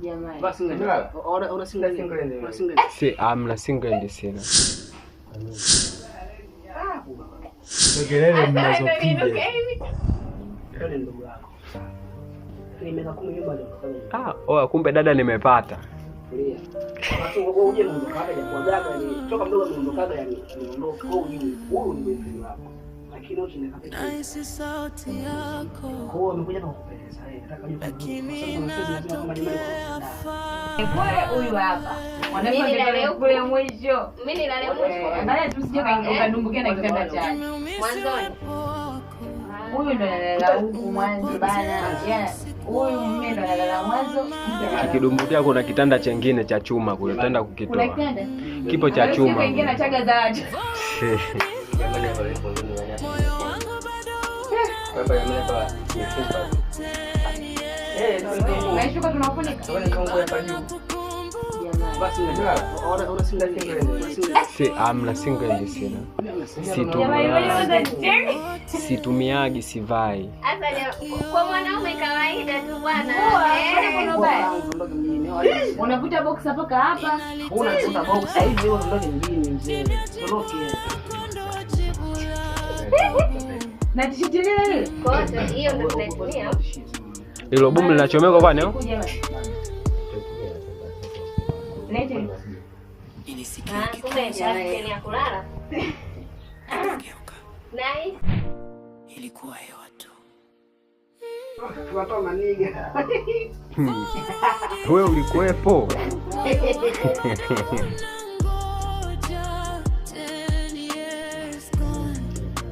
Jamani. Basi ndio. Una single. Si amna single sina. Kelele mnazopiga. Ndio ndugu yako. Nimeka 10 nyumba leo. Oa kumbe dada nimepata. Kulia. Wakati wewe uje mndokaga ya kuagaga ni toka mdogo mndokaga yani niondoka kwa uje wewe ni mpenzi wako. Lakini wote ni kapita. Naisi sauti yako. Kwa amekuja na kupeleza nataka uje kama Huyu hapa. Wanaenda kule mwisho. Mimi nilale mwisho. Angalia tusije kadumbukia na kitanda chake. Mwanzoni. Huyu ndo analala huku mwanzo bana. Huyu mimi ndo analala mwanzo. Akidumbukia kuna kitanda chengine cha chuma kule tutaenda kukitoa. Kuna kitanda? Kipo cha chuma. Kingine na chaga za watu. Maishuka tunafunika. Basi ndio. Una single. Si amna single sina. Situmiagi sivai. Hata kwa mwanaume kawaida tu bwana. Unavuta box mpaka hapa. Unavuta box hivi wewe ndio mjini mzee. Soloki. Na tishiti lile. Kote hiyo ndio tunaitumia. Hilo bomu linachomeka kwani au? Lete. Kumbe ni ya kulala. Nice. Ilikuwa hewa tu. Watu maniga. Wewe ulikuwepo?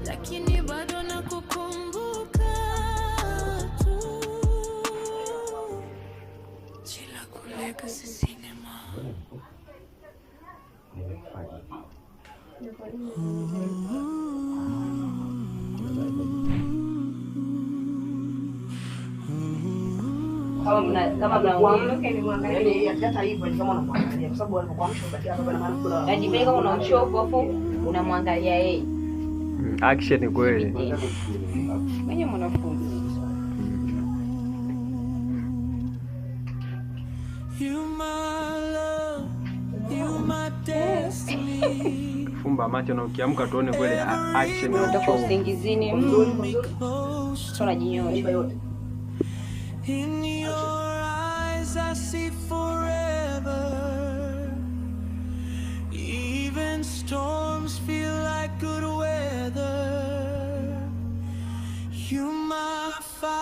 Lakini bado nakukumbuka tu. Chila kulega sinema. Kama mnaongea Yaani hata hivyo ni kama unamwangalia kwa sababu alipokuamsha ubaki hapa na maana kula. Yaani kama una uchovu afu unamwangalia yeye. Action kweli. Mwenye mwanafunzi. You my love, you my destiny. Fumba macho na ukiamka tuone kweli action ya Unatoka uchovu. usingizini unajinyosha yote. In your eyes I see forever. Even storms feel like good weather. You my fire.